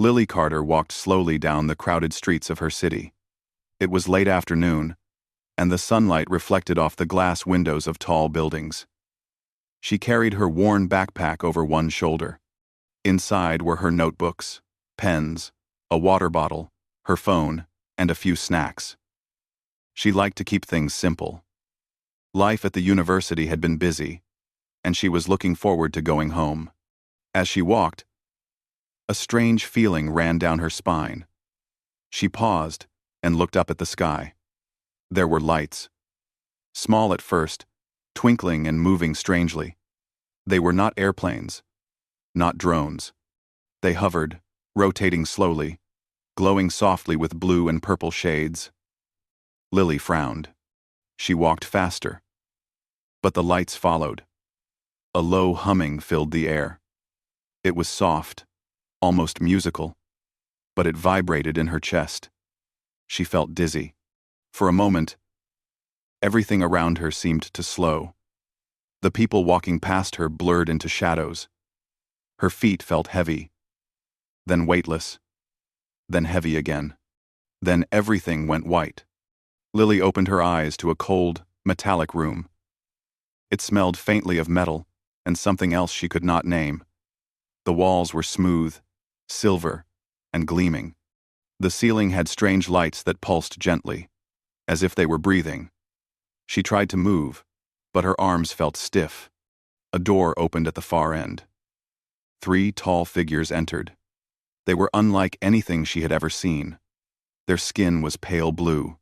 Lily Carter walked slowly down the crowded streets of her city. It was late afternoon, and the sunlight reflected off the glass windows of tall buildings. She carried her worn backpack over one shoulder. Inside were her notebooks, pens, a water bottle, her phone, and a few snacks. She liked to keep things simple. Life at the university had been busy, and she was looking forward to going home. As she walked, a strange feeling ran down her spine. She paused and looked up at the sky. There were lights. Small at first, twinkling and moving strangely. They were not airplanes, not drones. They hovered, rotating slowly, glowing softly with blue and purple shades. Lily frowned. She walked faster. But the lights followed. A low humming filled the air. It was soft, almost musical, but it vibrated in her chest. She felt dizzy. For a moment, everything around her seemed to slow. The people walking past her blurred into shadows. Her feet felt heavy, then weightless, then heavy again. Then everything went white. Lily opened her eyes to a cold, metallic room. It smelled faintly of metal and something else she could not name. The walls were smooth, silver, and gleaming. The ceiling had strange lights that pulsed gently, as if they were breathing. She tried to move, but her arms felt stiff. A door opened at the far end. 3 tall figures entered. They were unlike anything she had ever seen. Their skin was pale blue,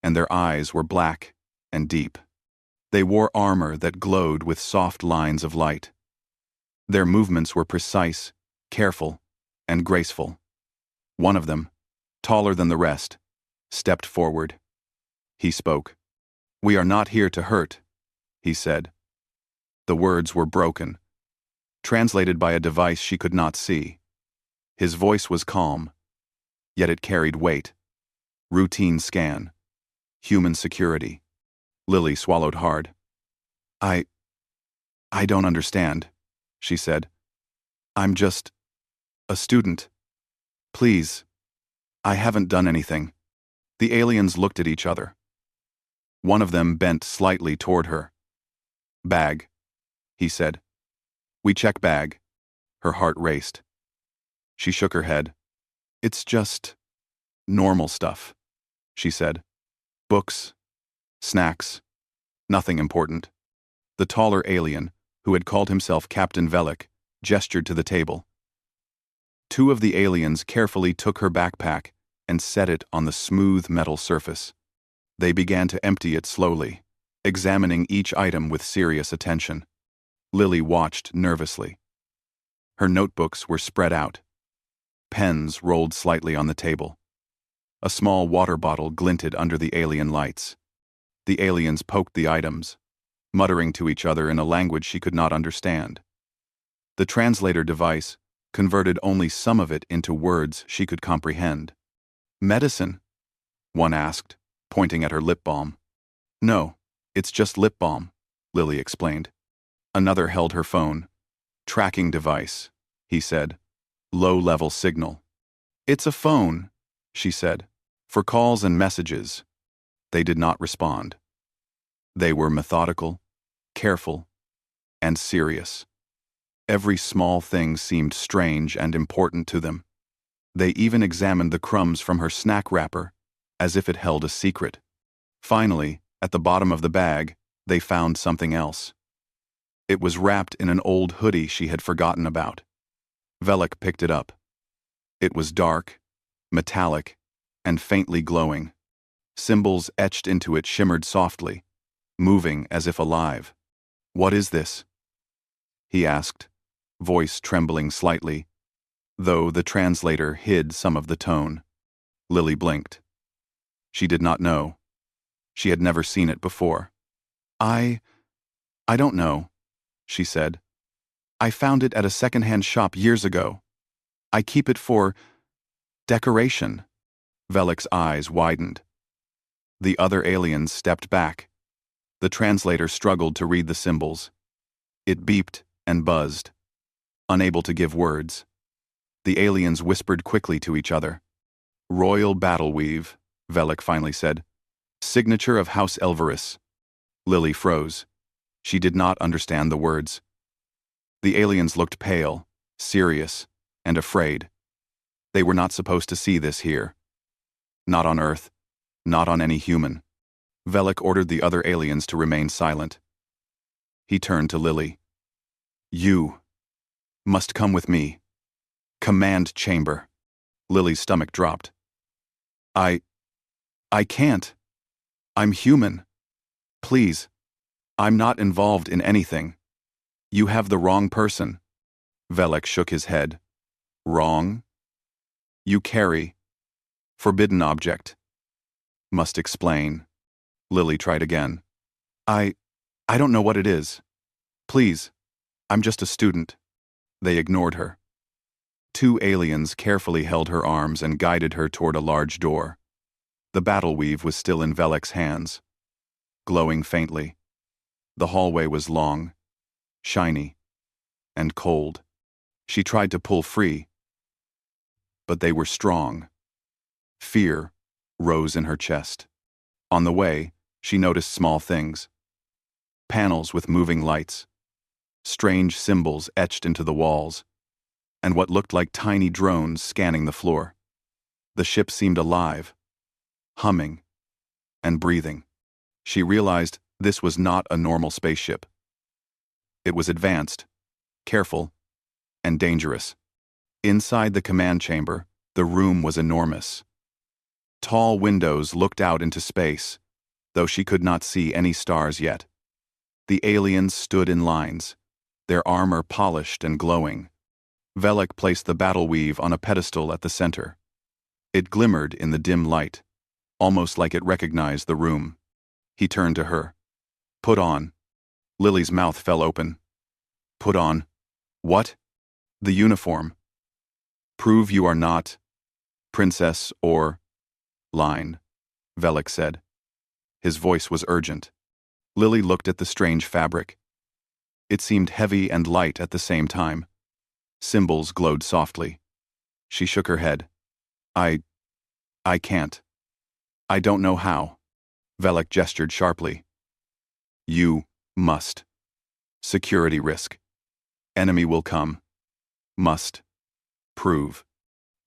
and their eyes were black and deep. They wore armor that glowed with soft lines of light. Their movements were precise, careful, and graceful. One of them, taller than the rest, stepped forward. He spoke. "We are not here to hurt," he said. The words were broken, translated by a device she could not see. His voice was calm, yet it carried weight. Routine scan. Human security. Lily swallowed hard. I don't understand," she said. "I'm just a student. Please, I haven't done anything." The aliens looked at each other. One of them bent slightly toward her. "Bag," he said. "We check bag." Her heart raced. She shook her head. "It's just normal stuff," she said. "Books, snacks, nothing important." The taller alien, who had called himself Captain Velik, gestured to the table. 2 of the aliens carefully took her backpack and set it on the smooth metal surface. They began to empty it slowly, examining each item with serious attention. Lily watched nervously. Her notebooks were spread out. Pens rolled slightly on the table. A small water bottle glinted under the alien lights. The aliens poked the items, muttering to each other in a language she could not understand. The translator device converted only some of it into words she could comprehend. "Medicine?" one asked, pointing at her lip balm. "No, it's just lip balm," Lily explained. Another held her phone. "Tracking device," he said. "Low-level signal." "It's a phone," she said, "for calls and messages." They did not respond. They were methodical, careful, and serious. Every small thing seemed strange and important to them. They even examined the crumbs from her snack wrapper, as if it held a secret. Finally, at the bottom of the bag, they found something else. It was wrapped in an old hoodie she had forgotten about. Velik picked it up. It was dark, metallic, and faintly glowing. Symbols etched into it shimmered softly, moving as if alive. "What is this?" he asked, voice trembling slightly, though the translator hid some of the tone. Lily blinked. She did not know. She had never seen it before. I don't know," she said. "I found it at a second-hand shop years ago. I keep it for decoration." Velik's eyes widened. The other aliens stepped back. The translator struggled to read the symbols. It beeped and buzzed, unable to give words. The aliens whispered quickly to each other. Royal battle weave, Velik finally said. Signature of House Elveris. Lily froze. She did not understand the words. The aliens looked pale, serious, and afraid. They were not supposed to see this here. Not on Earth. Not on any human. Velik ordered the other aliens to remain silent. He turned to Lily. You must come with me. Command chamber. Lily's stomach dropped. I can't. I'm human. Please. I'm not involved in anything. You have the wrong person. Velik shook his head. Wrong? You carry. Forbidden object. Must explain. Lily tried again. I don't know what it is. Please. I'm just a student. They ignored her. Two aliens carefully held her arms and guided her toward a large door. The battle weave was still in Velik's hands, glowing faintly. The hallway was long, shiny, and cold. She tried to pull free, but they were strong. Fear rose in her chest. On the way, she noticed small things. Panels with moving lights, strange symbols etched into the walls, and what looked like tiny drones scanning the floor. The ship seemed alive, humming, and breathing. She realized this was not a normal spaceship. It was advanced, careful, and dangerous. Inside the command chamber, the room was enormous. Tall windows looked out into space, though she could not see any stars yet. The aliens stood in lines, their armor polished and glowing. Velik placed the battle weave on a pedestal at the center. It glimmered in the dim light, almost like it recognized the room. He turned to her. Put on. Lily's mouth fell open. Put on. What? The uniform. Prove you are not princess or line, Velik said. His voice was urgent. Lily looked at the strange fabric. It seemed heavy and light at the same time. Symbols glowed softly. She shook her head. I can't. I don't know how. Velik gestured sharply. You must. Security risk. Enemy will come. Must. Prove.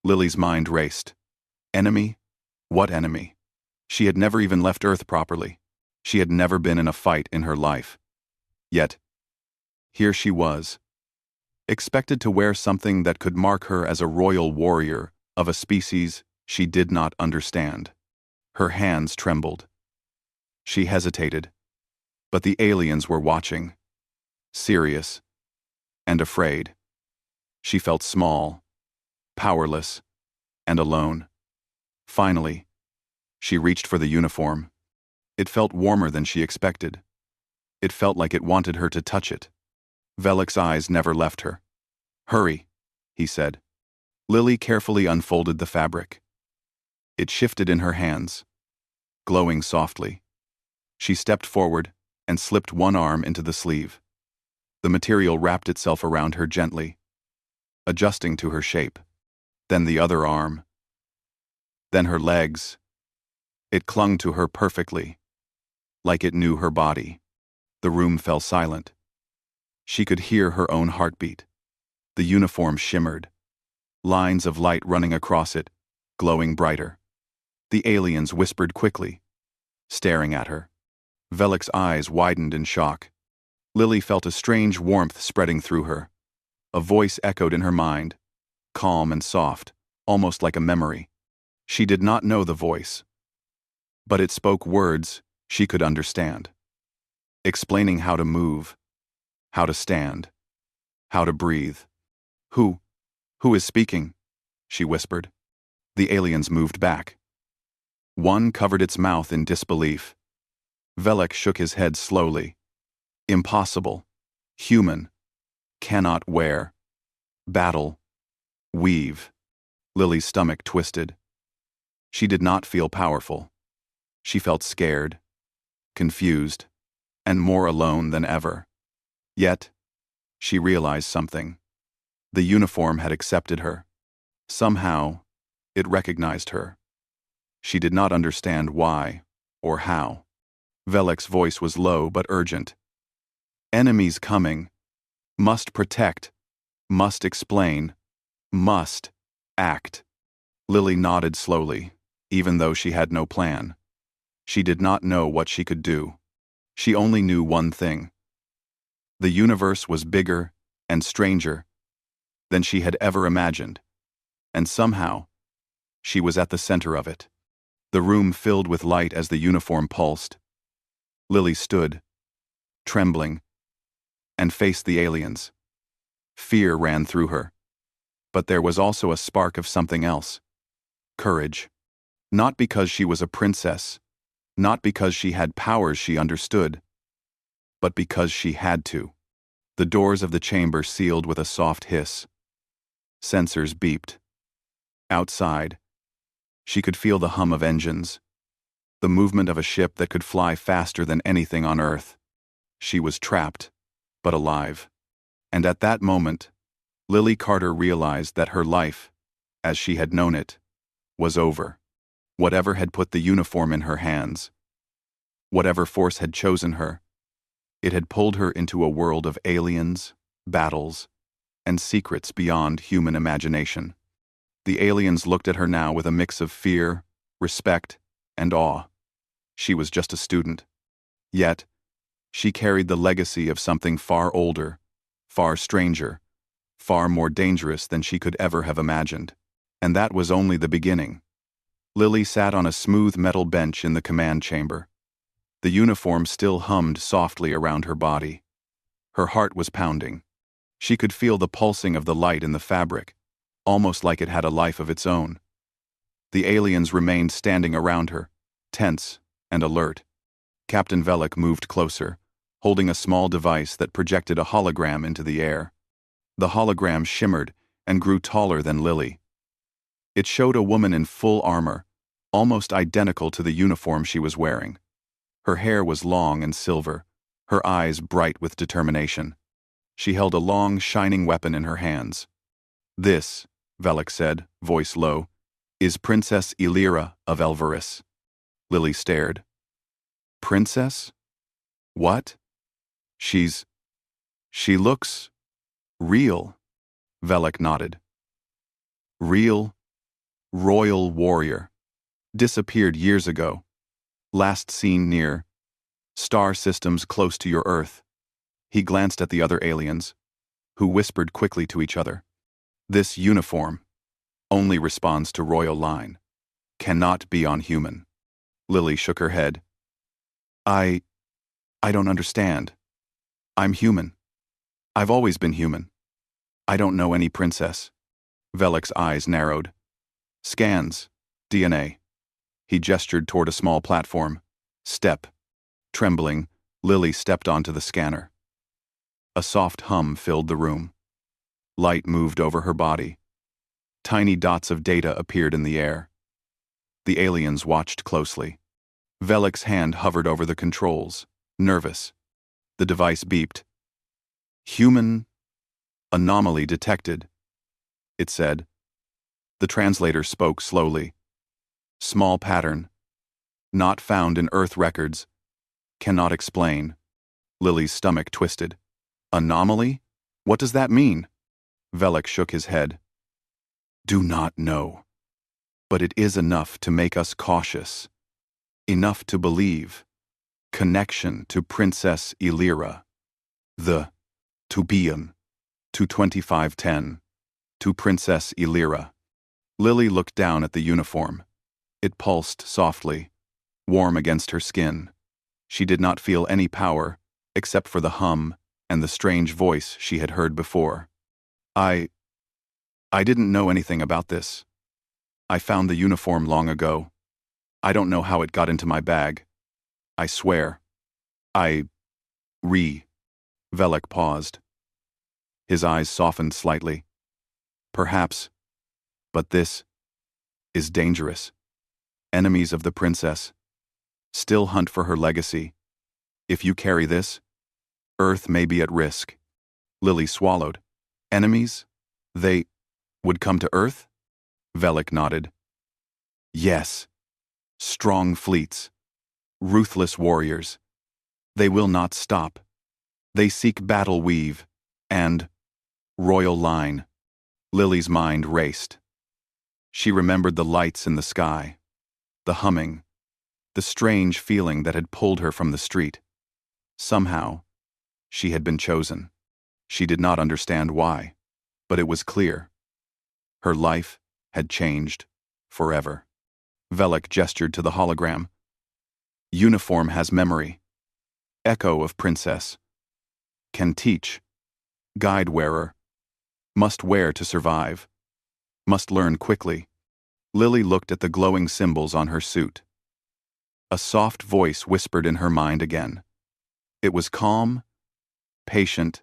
Lily's mind raced. Enemy? What enemy? She had never even left Earth properly. She had never been in a fight in her life. Yet, here she was, expected to wear something that could mark her as a royal warrior of a species she did not understand. Her hands trembled. She hesitated, but the aliens were watching, serious and afraid. She felt small, powerless, and alone. Finally, she reached for the uniform. It felt warmer than she expected. It felt like it wanted her to touch it. Velik's eyes never left her. Hurry, he said. Lily carefully unfolded the fabric. It shifted in her hands, glowing softly. She stepped forward and slipped one arm into the sleeve. The material wrapped itself around her gently, adjusting to her shape. Then the other arm. Then her legs. It clung to her perfectly, like it knew her body. The room fell silent. She could hear her own heartbeat. The uniform shimmered, lines of light running across it, glowing brighter. The aliens whispered quickly, staring at her. Velik's eyes widened in shock. Lily felt a strange warmth spreading through her. A voice echoed in her mind, calm and soft, almost like a memory. She did not know the voice, but it spoke words she could understand, explaining how to move, how to stand, how to breathe. Who is speaking? She whispered. The aliens moved back. One covered its mouth in disbelief. Velik shook his head slowly. Impossible. Human. Cannot wear. Battle. Weave. Lily's stomach twisted. She did not feel powerful. She felt scared, confused, and more alone than ever. Yet, she realized something. The uniform had accepted her. Somehow, it recognized her. She did not understand why or how. Velik's voice was low but urgent. Enemies coming. Must protect. Must explain. Must act. Lily nodded slowly, even though she had no plan. She did not know what she could do. She only knew one thing. The universe was bigger and stranger than she had ever imagined, and somehow, she was at the center of it. The room filled with light as the uniform pulsed. Lily stood, trembling, and faced the aliens. Fear ran through her. But there was also a spark of something else. Courage. Not because she was a princess, not because she had powers she understood, but because she had to. The doors of the chamber sealed with a soft hiss. Sensors beeped. Outside, she could feel the hum of engines, the movement of a ship that could fly faster than anything on Earth. She was trapped, but alive. And at that moment, Lily Carter realized that her life, as she had known it, was over. Whatever had put the uniform in her hands, whatever force had chosen her, it had pulled her into a world of aliens, battles, and secrets beyond human imagination. The aliens looked at her now with a mix of fear, respect, and awe. She was just a student. Yet, she carried the legacy of something far older, far stranger, far more dangerous than she could ever have imagined. And that was only the beginning. Lily sat on a smooth metal bench in the command chamber. The uniform still hummed softly around her body. Her heart was pounding. She could feel the pulsing of the light in the fabric, almost like it had a life of its own. The aliens remained standing around her, tense and alert. Captain Velik moved closer, holding a small device that projected a hologram into the air. The hologram shimmered and grew taller than Lily. It showed a woman in full armor, almost identical to the uniform she was wearing. Her hair was long and silver, her eyes bright with determination. She held a long, shining weapon in her hands. "This," Velik said, voice low, "is Princess Illyra of Elveris." Lily stared. "Princess? What? She looks real." Velik nodded. "Real, royal warrior. Disappeared years ago. Last seen near star systems close to your Earth." He glanced at the other aliens, who whispered quickly to each other. "This uniform only responds to royal line. Cannot be on human." Lily shook her head. I don't understand. I'm human. I've always been human. I don't know any princess." Velik's eyes narrowed. "Scans. DNA." He gestured toward a small platform. "Step." Trembling, Lily stepped onto the scanner. A soft hum filled the room. Light moved over her body. Tiny dots of data appeared in the air. The aliens watched closely. Velik's hand hovered over the controls, nervous. The device beeped. "Human anomaly detected," it said. The translator spoke slowly. "Small pattern. Not found in Earth records. Cannot explain." Lily's stomach twisted. "Anomaly? What does that mean?" Velik shook his head. "Do not know. But it is enough to make us cautious. Enough to believe. Connection to Princess Illyra. The Tubium. To 2510. To Princess Illyra." Lily looked down at the uniform. It pulsed softly, warm against her skin. She did not feel any power, except for the hum and the strange voice she had heard before. I didn't know anything about this. I found the uniform long ago. I don't know how it got into my bag. I swear. Velik paused. His eyes softened slightly. "Perhaps. But this is dangerous. Enemies of the princess still hunt for her legacy. If you carry this, Earth may be at risk." Lily swallowed. "Enemies? They would come to Earth?" Velik nodded. Yes. Strong fleets. Ruthless warriors. They will not stop. They seek battle weave. And royal line. Lily's mind raced. She remembered the lights in the sky, the humming, the strange feeling that had pulled her from the street. Somehow, she had been chosen. She did not understand why, but it was clear. Her life had changed forever. Velik gestured to the hologram. Uniform has memory. Echo of princess. Can teach. Guide wearer. Must wear to survive. Must learn quickly. Lily looked at the glowing symbols on her suit. A soft voice whispered in her mind again. It was calm, patient,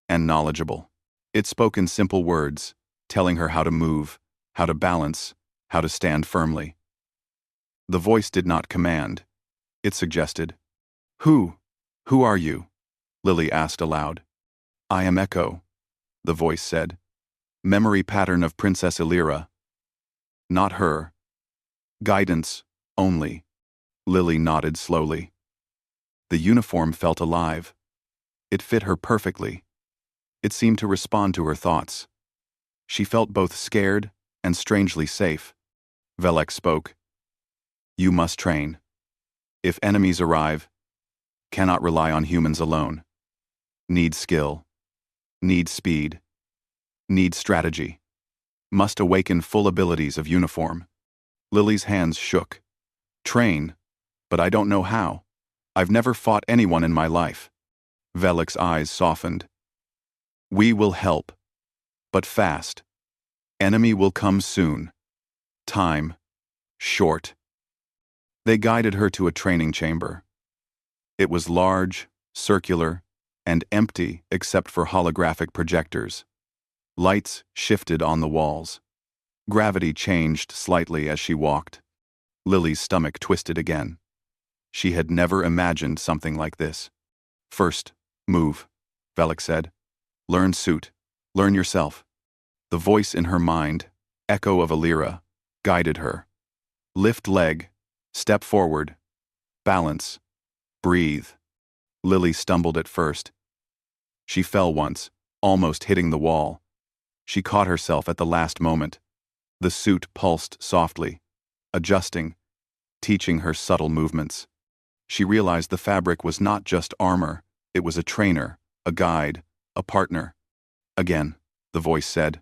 and knowledgeable. It spoke in simple words, telling her how to move, how to balance, how to stand firmly. The voice did not command. It suggested. Who are you? Lily asked aloud. I am Echo, the voice said. Memory pattern of Princess Illyra. Not her. Guidance, only. Lily nodded slowly. The uniform felt alive. It fit her perfectly. It seemed to respond to her thoughts. She felt both scared and strangely safe. Velik spoke. You must train. If enemies arrive, cannot rely on humans alone. Need skill. Need speed. Need strategy. Must awaken full abilities of uniform. Lily's hands shook. Train, but I don't know how. I've never fought anyone in my life. Velik's eyes softened. We will help, but fast. Enemy will come soon. Time. Short. They guided her to a training chamber. It was large, circular, and empty except for holographic projectors. Lights shifted on the walls. Gravity changed slightly as she walked. Lily's stomach twisted again. She had never imagined something like this. First, move, Velik said. Learn suit. Learn yourself. The voice in her mind, echo of Illyra, guided her. Lift leg. Step forward. Balance. Breathe. Lily stumbled at first. She fell once, almost hitting the wall. She caught herself at the last moment. The suit pulsed softly, adjusting, teaching her subtle movements. She realized the fabric was not just armor, it was a trainer, a guide, a partner. Again, the voice said.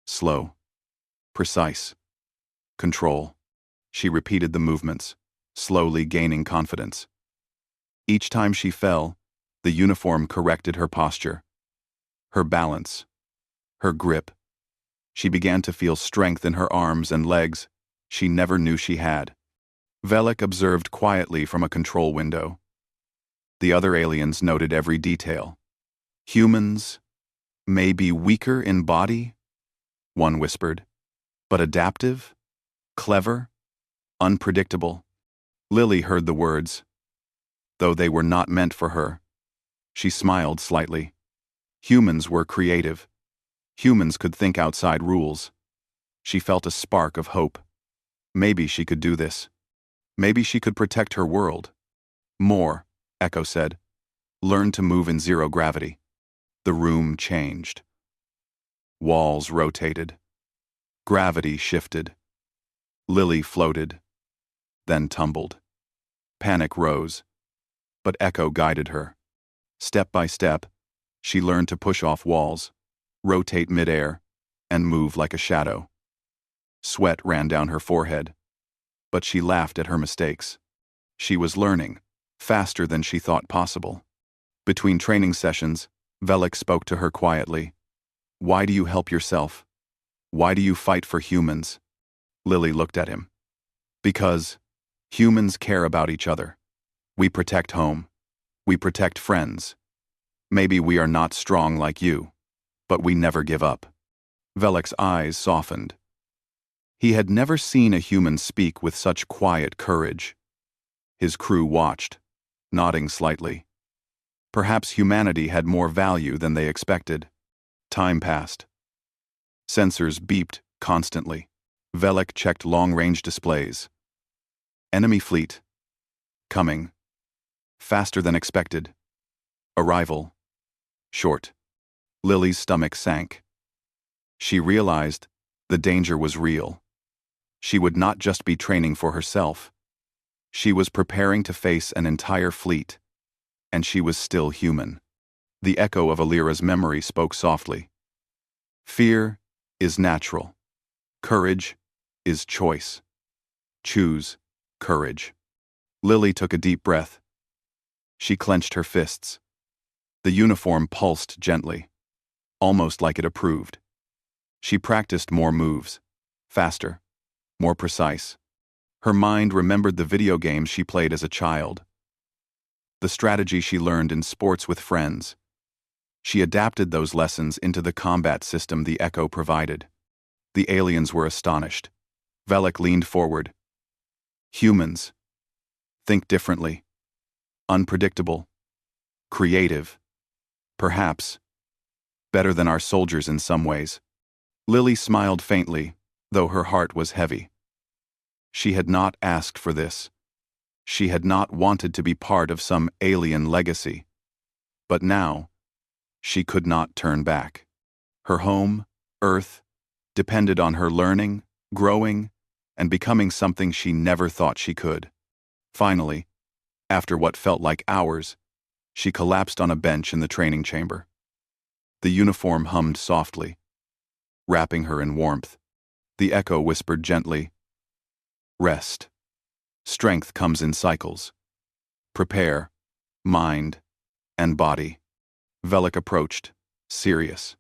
Slow. Precise. Control. She repeated the movements, slowly gaining confidence. Each time she fell, the uniform corrected her posture, her balance, her grip. She began to feel strength in her arms and legs she never knew she had. Velik observed quietly from a control window. The other aliens noted every detail. Humans may be weaker in body, one whispered, but adaptive, clever, unpredictable. Lily heard the words, though they were not meant for her. She smiled slightly. Humans were creative. Humans could think outside rules. She felt a spark of hope. Maybe she could do this. Maybe she could protect her world. More, Echo said. Learn to move in zero gravity. The room changed. Walls rotated. Gravity shifted. Lily floated, then tumbled. Panic rose, but Echo guided her. Step by step, she learned to push off walls, rotate midair, and move like a shadow. Sweat ran down her forehead, but she laughed at her mistakes. She was learning, faster than she thought possible. Between training sessions, Velik spoke to her quietly. Why do you help yourself? Why do you fight for humans? Lily looked at him. Because humans care about each other. We protect home. We protect friends. Maybe we are not strong like you, but we never give up. Velik's eyes softened. He had never seen a human speak with such quiet courage. His crew watched, nodding slightly. Perhaps humanity had more value than they expected. Time passed. Sensors beeped constantly. Velek checked long-range displays. Enemy fleet. Coming. Faster than expected. Arrival. Short. Lily's stomach sank. She realized the danger was real. She would not just be training for herself. She was preparing to face an entire fleet, and she was still human. The echo of Alira's memory spoke softly. Fear is natural. Courage is choice. Choose courage. Lily took a deep breath. She clenched her fists. The uniform pulsed gently, almost like it approved. She practiced more moves, faster, more precise. Her mind remembered the video games she played as a child, the strategy she learned in sports with friends. She adapted those lessons into the combat system the Echo provided. The aliens were astonished. Velek leaned forward. Humans. Think differently. Unpredictable. Creative. Perhaps. Better than our soldiers in some ways. Lily smiled faintly, though her heart was heavy. She had not asked for this. She had not wanted to be part of some alien legacy. But now, she could not turn back. Her home, Earth, depended on her learning, growing, and becoming something she never thought she could. Finally, after what felt like hours, she collapsed on a bench in the training chamber. The uniform hummed softly, wrapping her in warmth. The Echo whispered gently, Rest. Strength comes in cycles. Prepare, mind, and body. Velek approached, serious.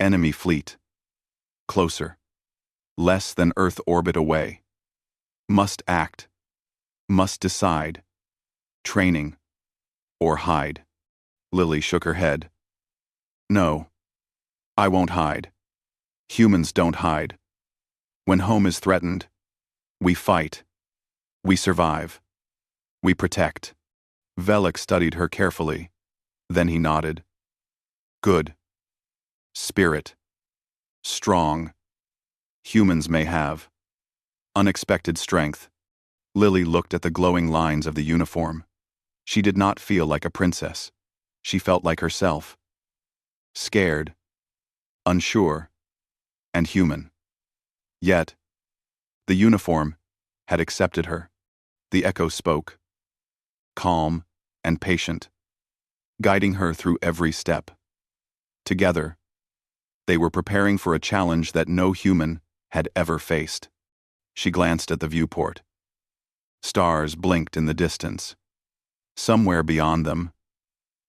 Enemy fleet. Closer. Less than Earth orbit away. Must act. Must decide. Training. Or hide. Lily shook her head. No. I won't hide. Humans don't hide. When home is threatened, we fight. We survive. We protect. Velek studied her carefully. Then he nodded. Good. Spirit. Strong. Humans may have. Unexpected strength. Lily looked at the glowing lines of the uniform. She did not feel like a princess. She felt like herself. Scared. Unsure. And human. Yet, the uniform had accepted her. The Echo spoke. Calm and patient, guiding her through every step. Together, they were preparing for a challenge that no human had ever faced. She glanced at the viewport. Stars blinked in the distance. Somewhere beyond them,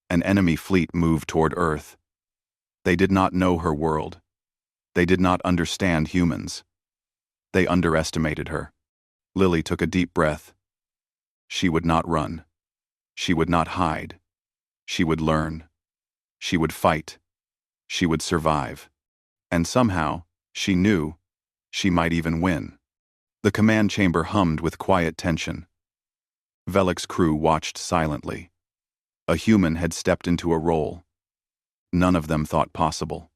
an enemy fleet moved toward Earth. They did not know her world. They did not understand humans. They underestimated her. Lily took a deep breath. She would not run. She would not hide. She would learn. She would fight. She would survive. And somehow, she knew, she might even win. The command chamber hummed with quiet tension. Velek's crew watched silently. A human had stepped into a role none of them thought possible.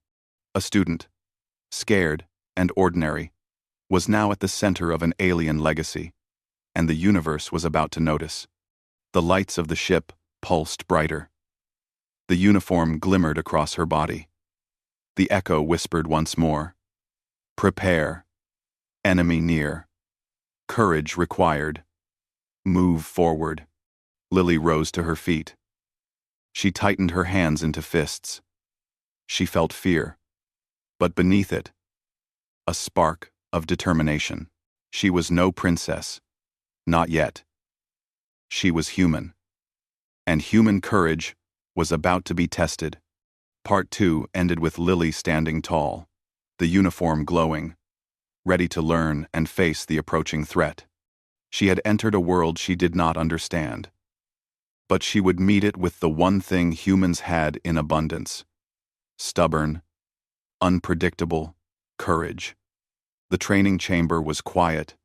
A student, scared and ordinary, was now at the center of an alien legacy, and the universe was about to notice. The lights of the ship pulsed brighter. The uniform glimmered across her body. The Echo whispered once more, Prepare. Enemy near. Courage required. Move forward. Lily rose to her feet. She tightened her hands into fists. She felt fear, but beneath it, a spark of determination. She was no princess. Not yet. She was human. And human courage was about to be tested. Part 2 ended with Lily standing tall, the uniform glowing, ready to learn and face the approaching threat. She had entered a world she did not understand. But she would meet it with the one thing humans had in abundance: stubborn, unpredictable courage. The training chamber was quiet,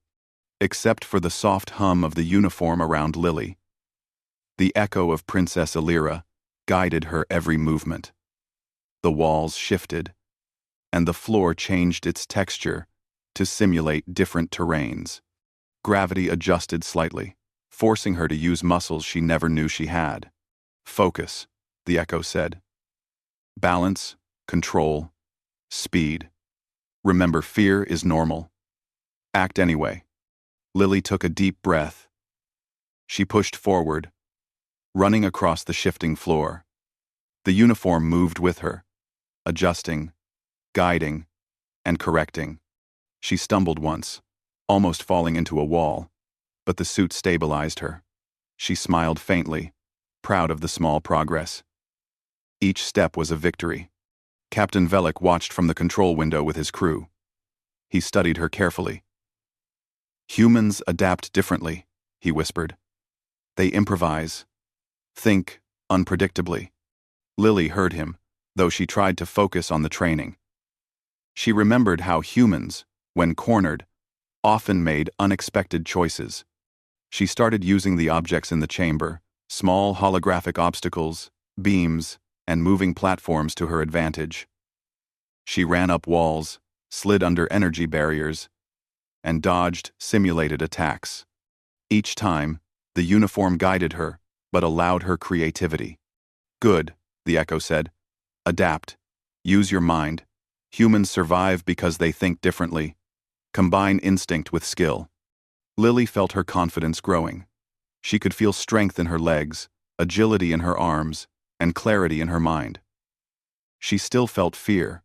except for the soft hum of the uniform around Lily. The echo of Princess Alira guided her every movement. The walls shifted, and the floor changed its texture to simulate different terrains. Gravity adjusted slightly, forcing her to use muscles she never knew she had. Focus, the echo said. Balance, control, speed. Remember, fear is normal. Act anyway. Lily took a deep breath. She pushed forward, running across the shifting floor. The uniform moved with her, adjusting, guiding, and correcting. She stumbled once, almost falling into a wall, but the suit stabilized her. She smiled faintly, proud of the small progress. Each step was a victory. Captain Velik watched from the control window with his crew. He studied her carefully. Humans adapt differently, he whispered. They improvise, think unpredictably. Lily heard him, though she tried to focus on the training. She remembered how humans, when cornered, often made unexpected choices. She started using the objects in the chamber, small holographic obstacles, beams, and moving platforms to her advantage. She ran up walls, slid under energy barriers, and dodged simulated attacks. Each time, the uniform guided her, but allowed her creativity. Good, the echo said. Adapt. Use your mind. Humans survive because they think differently. Combine instinct with skill. Lily felt her confidence growing. She could feel strength in her legs, agility in her arms, and clarity in her mind. She still felt fear,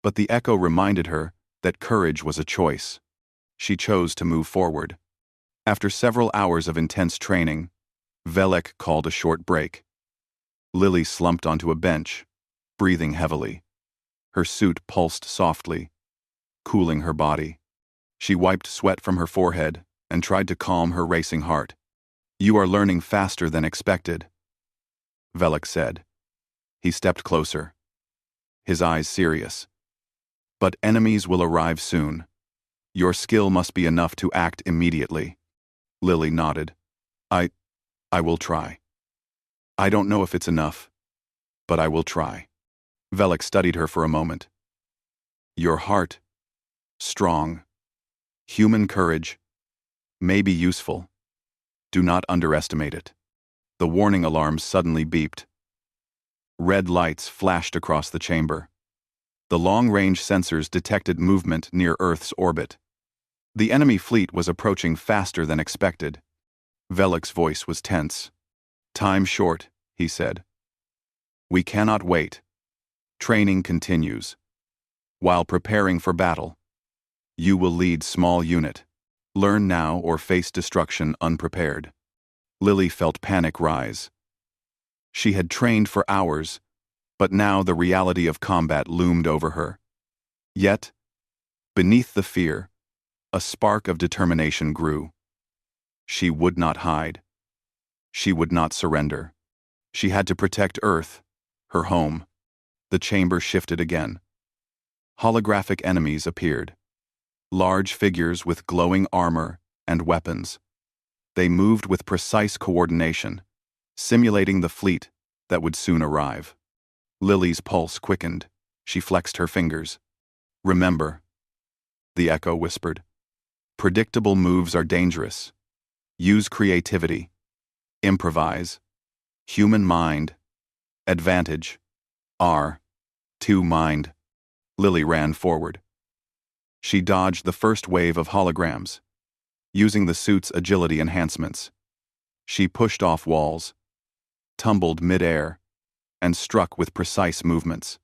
but the echo reminded her that courage was a choice. She chose to move forward. After several hours of intense training, Velik called a short break. Lily slumped onto a bench, breathing heavily. Her suit pulsed softly, cooling her body. She wiped sweat from her forehead and tried to calm her racing heart. You are learning faster than expected, Velik said. He stepped closer, his eyes serious. But enemies will arrive soon. Your skill must be enough to act immediately. Lily nodded. I will try. I don't know if it's enough, but I will try. Velik studied her for a moment. Your heart, strong. Human courage, may be useful. Do not underestimate it. The warning alarms suddenly beeped. Red lights flashed across the chamber. The long-range sensors detected movement near Earth's orbit. The enemy fleet was approaching faster than expected. Velik's voice was tense. Time short, he said. We cannot wait. Training continues. While preparing for battle, you will lead small unit. Learn now or face destruction unprepared. Lily felt panic rise. She had trained for hours, but now the reality of combat loomed over her. Yet, beneath the fear, a spark of determination grew. She would not hide. She would not surrender. She had to protect Earth, her home. The chamber shifted again. Holographic enemies appeared. Large figures with glowing armor and weapons. They moved with precise coordination, simulating the fleet that would soon arrive. Lily's pulse quickened. She flexed her fingers. Remember, the echo whispered. Predictable moves are dangerous. Use creativity. Improvise. Human mind. Advantage. R2 mind. Lily ran forward. She dodged the first wave of holograms, using the suit's agility enhancements. She pushed off walls, tumbled mid-air, and struck with precise movements.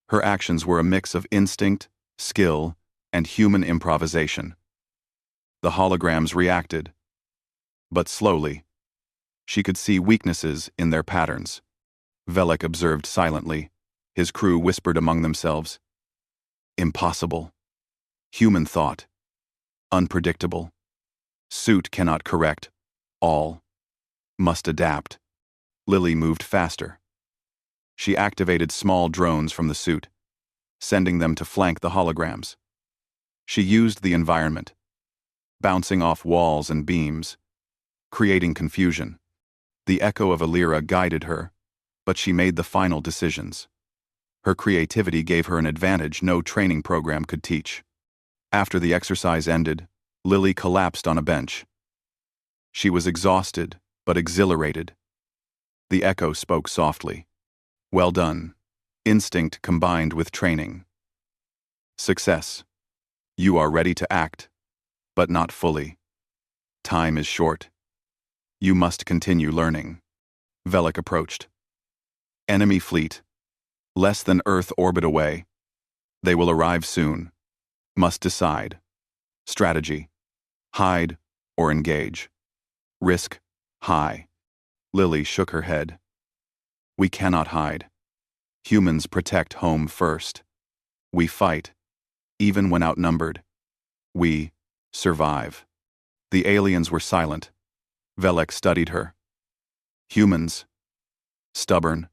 Her actions were a mix of instinct, skill, and human improvisation. The holograms reacted, but slowly. She could see weaknesses in their patterns. Velik observed silently. His crew whispered among themselves. Impossible. Human thought. Unpredictable. Suit cannot correct. All. Must adapt. Lily moved faster. She activated small drones from the suit, sending them to flank the holograms. She used the environment, bouncing off walls and beams, creating confusion. The echo of Alira guided her, but she made the final decisions. Her creativity gave her an advantage no training program could teach. After the exercise ended, Lily collapsed on a bench. She was exhausted, but exhilarated. The echo spoke softly. Well done. Instinct combined with training. Success. You are ready to act, but not fully. Time is short. You must continue learning. Velek approached. Enemy fleet. Less than Earth orbit away. They will arrive soon. Must decide. Strategy. Hide or engage. Risk. High. Lily shook her head. We cannot hide. Humans protect home first. We fight, even when outnumbered. We survive. The aliens were silent. Velek studied her. Humans. Stubborn.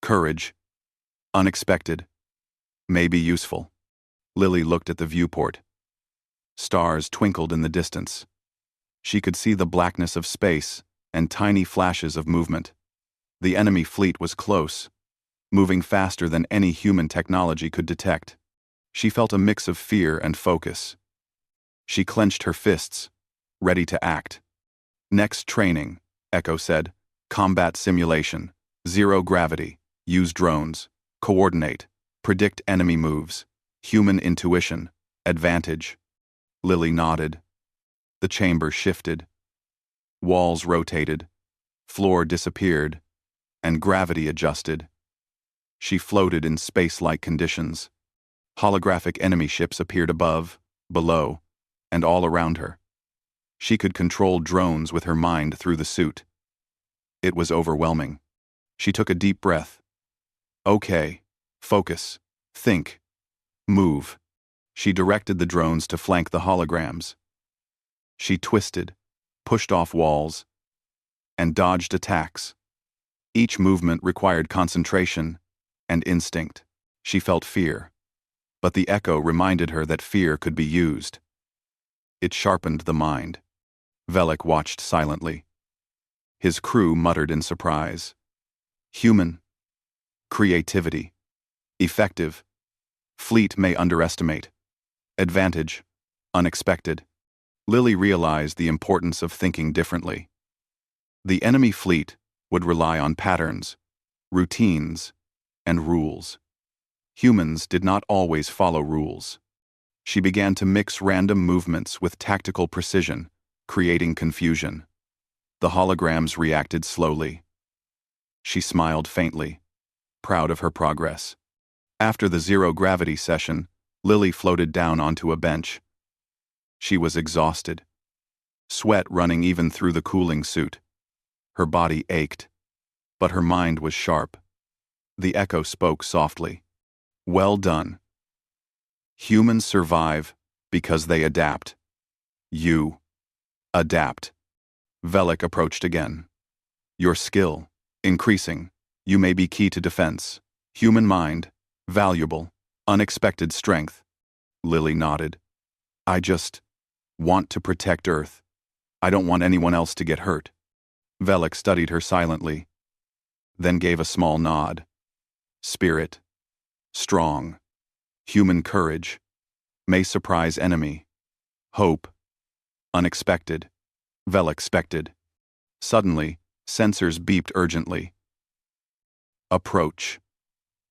Courage. Unexpected. May be useful. Lily looked at the viewport. Stars twinkled in the distance. She could see the blackness of space and tiny flashes of movement. The enemy fleet was close, moving faster than any human technology could detect. She felt a mix of fear and focus. She clenched her fists, ready to act. Next training, Echo said. Combat simulation. Zero gravity. Use drones. Coordinate. Predict enemy moves. Human intuition. Advantage. Lily nodded. The chamber shifted. Walls rotated. Floor disappeared. And gravity adjusted. She floated in space-like conditions. Holographic enemy ships appeared above, below, and all around her. She could control drones with her mind through the suit. It was overwhelming. She took a deep breath. Okay, focus, think, move. She directed the drones to flank the holograms. She twisted, pushed off walls, and dodged attacks. Each movement required concentration and instinct. She felt fear, but the echo reminded her that fear could be used. It sharpened the mind. Velek watched silently. His crew muttered in surprise. Human. Creativity. Effective. Fleet may underestimate. Advantage. Unexpected. Lily realized the importance of thinking differently. The enemy fleet would rely on patterns, routines, and rules. Humans did not always follow rules. She began to mix random movements with tactical precision, creating confusion. The holograms reacted slowly. She smiled faintly, proud of her progress. After the zero-gravity session, Lily floated down onto a bench. She was exhausted, sweat running even through the cooling suit. Her body ached, but her mind was sharp. The echo spoke softly. Well done. Humans survive because they adapt. You adapt. Velek approached again. Your skill, increasing. You may be key to defense. Human mind, valuable. Unexpected strength. Lily nodded. I just want to protect Earth. I don't want anyone else to get hurt. Velek studied her silently, then gave a small nod. Spirit. Strong. Human courage. May surprise enemy. Hope. Unexpected. Velek expected. Suddenly, sensors beeped urgently. Approach.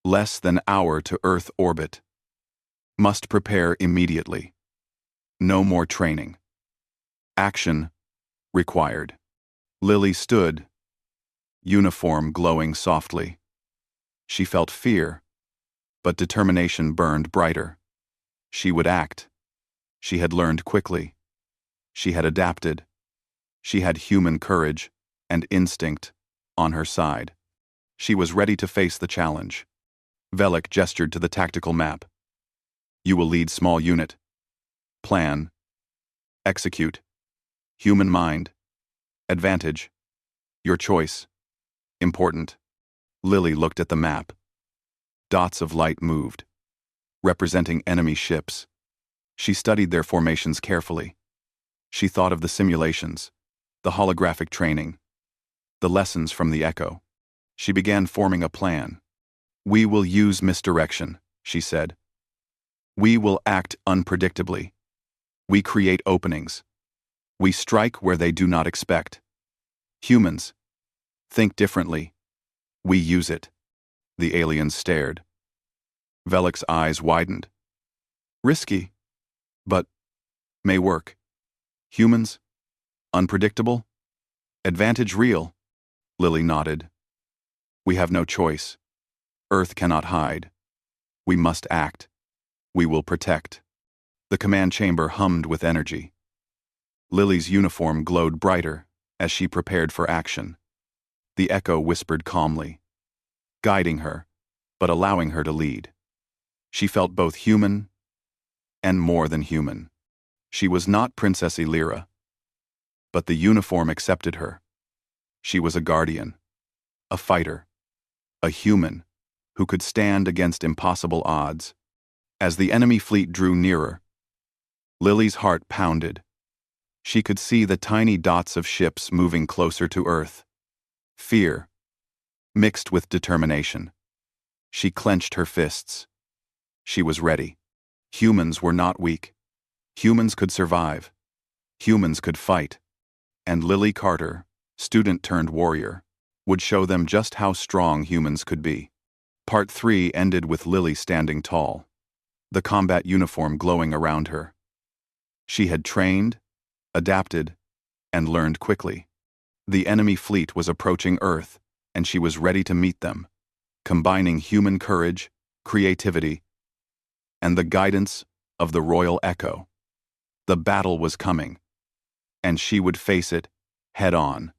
Less than hour to Earth orbit. Must prepare immediately. No more training. Action required. Lily stood, uniform glowing softly. She felt fear, but determination burned brighter. She would act. She had learned quickly. She had adapted. She had human courage and instinct on her side. She was ready to face the challenge. Velek gestured to the tactical map. You will lead small unit. Plan. Execute. Human mind. Advantage. Your choice. Important. Lily looked at the map. Dots of light moved, representing enemy ships. She studied their formations carefully. She thought of the simulations, the holographic training, the lessons from the echo. She began forming a plan. We will use misdirection, she said. We will act unpredictably. We create openings. We strike where they do not expect. Humans think differently. We use it. The aliens stared. Velik's eyes widened. Risky, but may work. Humans? Unpredictable? Advantage real? Lily nodded. We have no choice. Earth cannot hide. We must act. We will protect. The command chamber hummed with energy. Lily's uniform glowed brighter as she prepared for action. The echo whispered calmly, guiding her, but allowing her to lead. She felt both human and more than human. She was not Princess Elira, but the uniform accepted her. She was a guardian, a fighter, a human who could stand against impossible odds. As the enemy fleet drew nearer, Lily's heart pounded. She could see the tiny dots of ships moving closer to Earth. Fear, mixed with determination. She clenched her fists. She was ready. Humans were not weak. Humans could survive. Humans could fight. And Lily Carter, student turned warrior, would show them just how strong humans could be. Part 3 ended with Lily standing tall, the combat uniform glowing around her. She had trained, adapted, and learned quickly. The enemy fleet was approaching Earth, and she was ready to meet them, combining human courage, creativity, and the guidance of the Royal Echo. The battle was coming, and she would face it head on.